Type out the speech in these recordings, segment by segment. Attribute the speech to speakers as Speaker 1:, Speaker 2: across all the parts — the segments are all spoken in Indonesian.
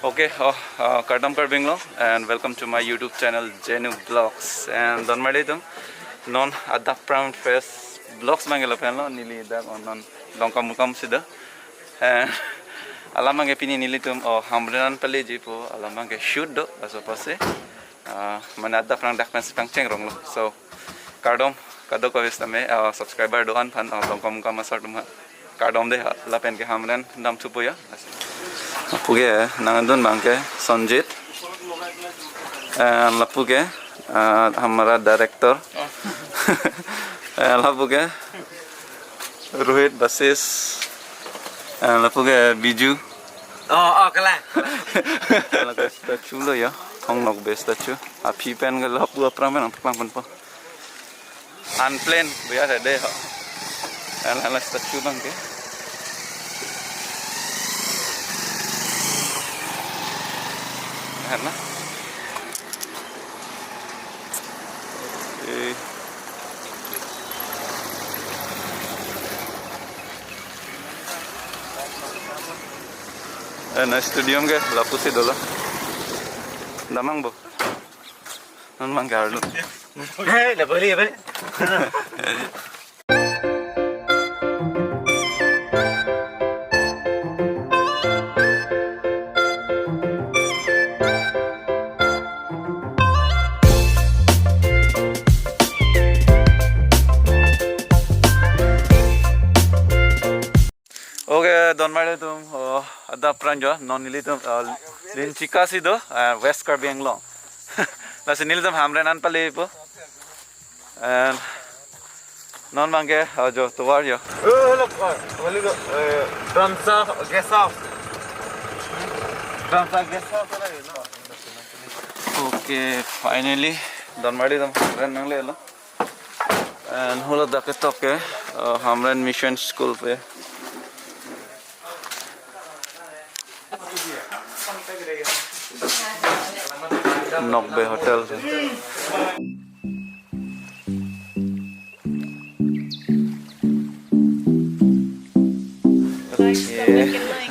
Speaker 1: Okay, Kardam Karbinglong, and welcome to my YouTube channel Jenu Vlogs. And don madidum non adap pram face vlogs mangelo penlo nili da non longkam mukam sida. And alamang epini nili tum hamrenan pale jipo alamang ke shoot do aso pase. Mana adap pram dak pens pang ceng rong lo. So Kardom kado ko vestame subscriber do an pan longkam mukam asar tum Kardom de lapen ke hamren dam chupo ya. Lapuge nangadun bangke Sanjit lapuge हमारा director lapuge Rohit Basis lapuge Biju
Speaker 2: kalah
Speaker 1: laga statue lo ya thong nok be statue api pen ga lapu apram men pang pon po unplanned biar ada ala statue bangke Karena na stadium ke lapu si dola damang bo non manggar lu
Speaker 2: dah boleh
Speaker 1: Don mare tum ada pranjo non nili tum lin chikasi do West Karbi Anglong la se nili tum hamren an pale po and non mange jo towar yo
Speaker 2: look boleh go Ramsa guest house
Speaker 1: okay finally don mare tum hamren nang le lo and hola da ke toke hamren mission school pe Nokbe Hotel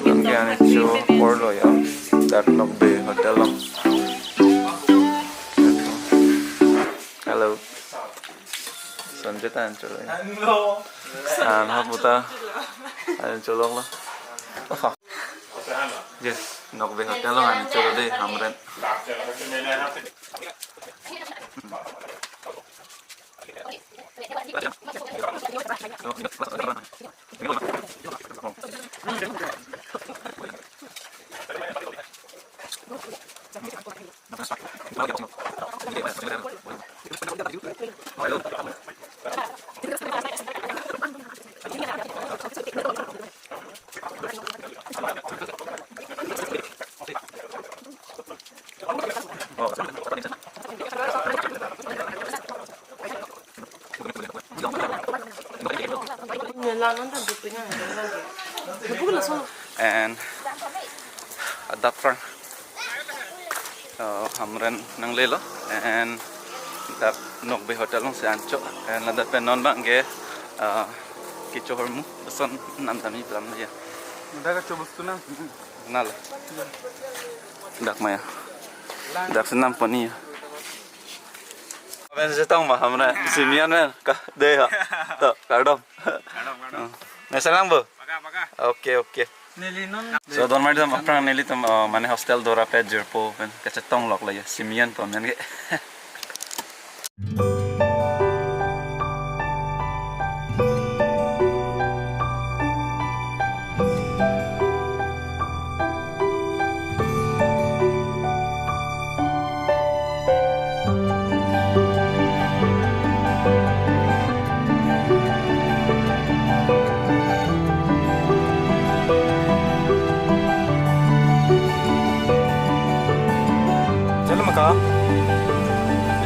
Speaker 1: Nangyan itu Porlo ya that Nokbe Hotel Hello Sanjita ancol haputa ancolong lah yes Nokbe Hotel ancol deh hamren and ada perang hamren nang lelo and that Nokbe Hotel long se ancho and lada penon bangge kichohormu beson nam tami plan ya
Speaker 2: dah coba tunang
Speaker 1: nala dak maya dak senam poni ben se tong ma hamra simian men ka de ha to Kardom na salang bo okay so don mari tam aprang neli tam mane hostel dora pe jerpo pen kacetong lok la ya simian po men ge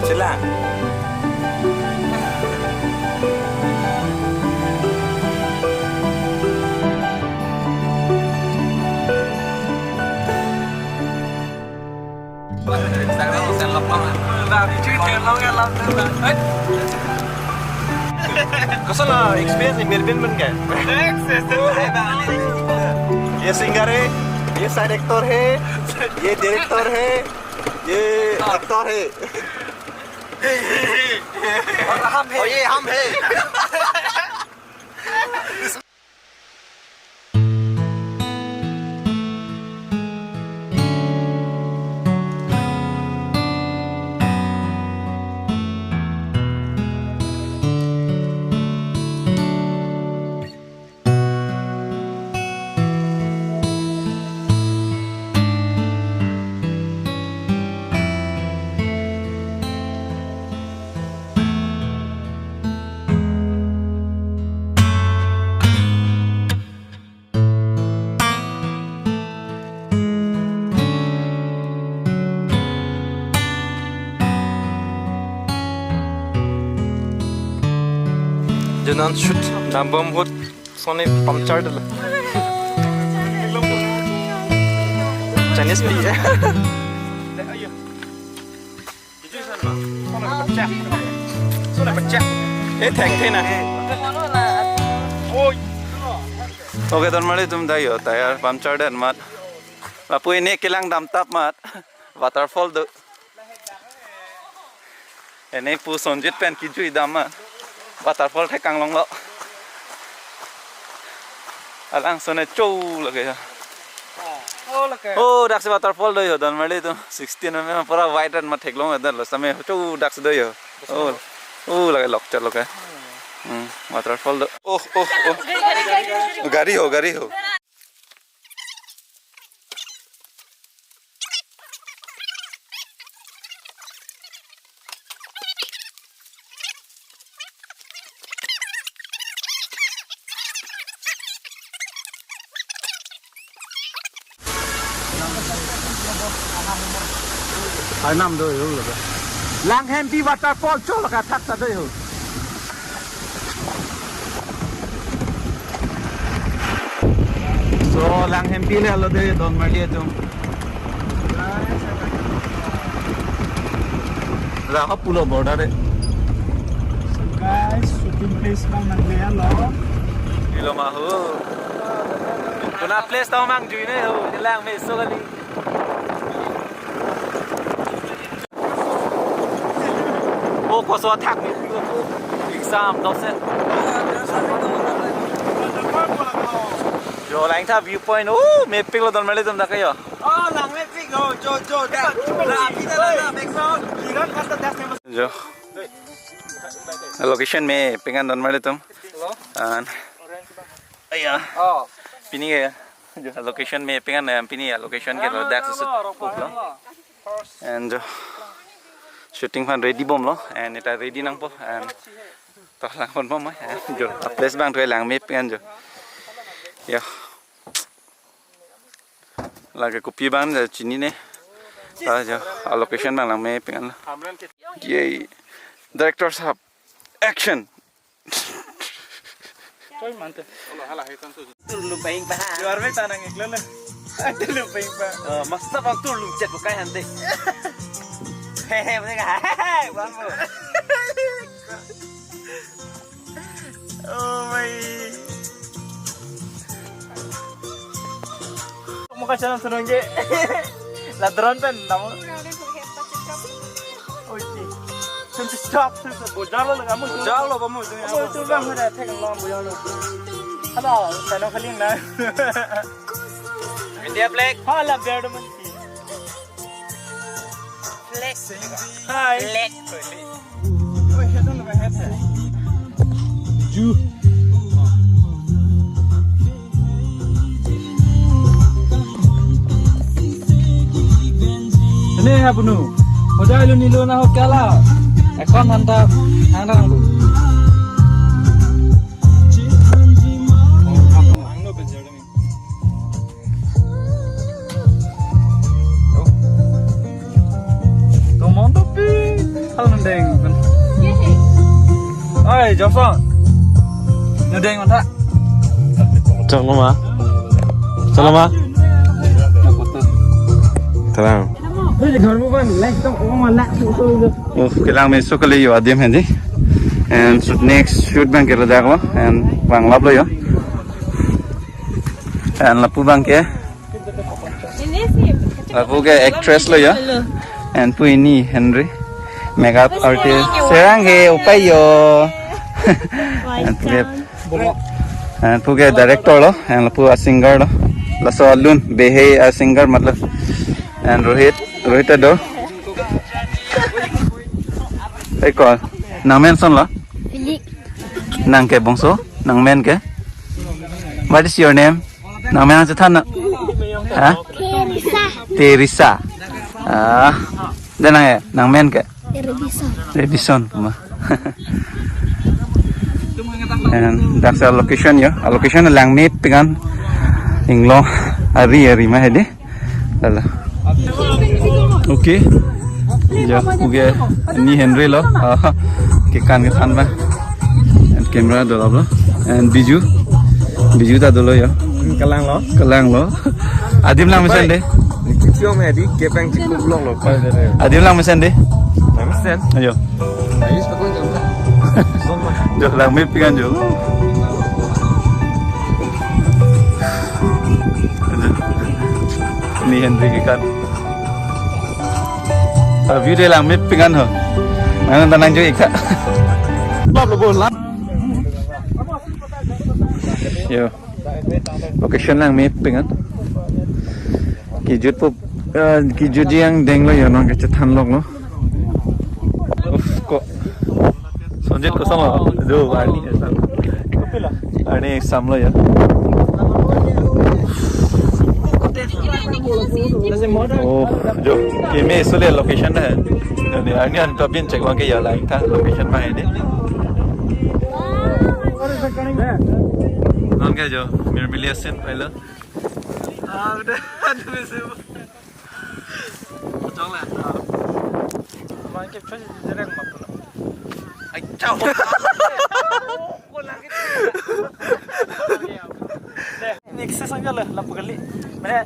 Speaker 1: Sila.
Speaker 2: Có là experience thì miền bên kẻ. Yes, singer है, ये side actor है. ये डायरेक्टर है, ये एक्टर है, और ये हम है.
Speaker 3: Jangan shoot, nambah hot, soalnya puncture dulu. Chinese beli ya. Thang thế này.
Speaker 1: Okay, don mali tum dayo tayar puncture den mat. Lapu ini kilang dam tap mat. Waterfall do. Ini pu sonjit pen kiju idam mat. Waterfall thay căng long lọ. Alang sone chou là kìa. Oh, đặc sĩ waterfall đây rồi, đàn mấy tu 16 mà pura white and mà thạch long ở đây là sao mà chou đặc sĩ đây rồi. Oh, là cái lọc chật lọc cái. Waterfall đây. Oh. Gari ho.
Speaker 3: Hai năm rồi rồi. Lang Happy Waterfall cho là cả thắt ra đây rồi. So Lang Happy le halo đây don mali tum. Ra hấp pulo border đấy.
Speaker 4: Guys, shooting place bang naglaya lo.
Speaker 1: Ilo mà hư. Kuna place tao mang chui này hư, đi lang mê số cái đi. Ô, có số thắc đi, exam đâu sẽ. Rồi anh thà viewpoint, mẹ pick lo don mali tum đã cái gì?
Speaker 2: Lang me pick rồi, cho đã. Là đi ra background. Lihat kata dah famous.
Speaker 1: Jo. Location me pengen don mali tum. Ayah. Pini ya. Location me pengen pini ya location ke lo dak susut lo. And shooting fan ready bom lo and এটা ready nang po and to lang pon bom jo place bang thoi lang me pengen jo. Ya. Lagi kopi bang chini ne. Ta jo location bang lang me pengen. Ye director sahab action.
Speaker 3: Coy mante.
Speaker 2: Lupain pa.
Speaker 3: Luar me tanang iklan na. Ada lupain pa.
Speaker 2: Masa bang tu lu chat bukan hande. Hehe, betul kan? Hehe, bang. Oh my.
Speaker 3: Muka channel seneng je. Lah drone pen namu. Oke. Since stop since bojar lo kamu.
Speaker 2: Bojar lo kamu.
Speaker 3: Kamu itu bang ada tag long bojar lo. Halo, channel kali na.
Speaker 2: India Black.
Speaker 3: Hala biar demen.
Speaker 2: Black.
Speaker 3: Hai.
Speaker 2: Black.
Speaker 3: Oh, head on the head. Ju. Ini apa nu? Udah lu nilu na hokala. Ekon mantap. Hang lu. Oi, Johnson. Ngedeng mana?
Speaker 5: Salama. Salam.
Speaker 1: Kilang me so kali yo adim hendi. And shoot next shoot bang kira dak and bang lap lo yo. And lapu bang ke.
Speaker 6: Ini sih
Speaker 1: Puge actress lo ya. And pu ini Henry. Makeup artist. Serang he upayo. And puge director lo. And pu a singer lo. Laso alun behe a singer matlab. And Rohit do. Hey call. Nang mention lo. Nang ke bongso. Nang men ke. What is your name? Nang men ang chathan na. Ha? Teresa. Ah. Dan nang men ke. Redison puma. And that's our location ya. Our location lang map pigan. Inglo ari mah hede. Lala. Okay. Ya, uge ni Henry lo. Ke kan ba. And camera dolab lo. And Biju ta dolo ya. Kalang lo. Adim lang mesen de.
Speaker 2: Kipyo me di kepeng cikuk blok lo.
Speaker 1: Adim lang mesen de.
Speaker 2: Mesen.
Speaker 1: Ayo.
Speaker 2: Ayus pakon jam.
Speaker 1: Jo lang mip pigan jo. Ni Henry ke kan. View dia lang mip pigan ho. Mana tanang jo ikak. Yo. Location lang mip pigan. Kijut yang deng lo ya nong kecethan lok lo. Kok Sonjit ko sama. Jo ani sam lo ya. Oh, jo ini isole location है. Ini an tabin check wang ke ya lain था location mah ini. Non ke jo mirmiliasin pahla. Udah aduh besi. Chong lah. Bang ke phase jereng map lo. Ai chao. Ko lagi. Next संग ल लपगली. मैंने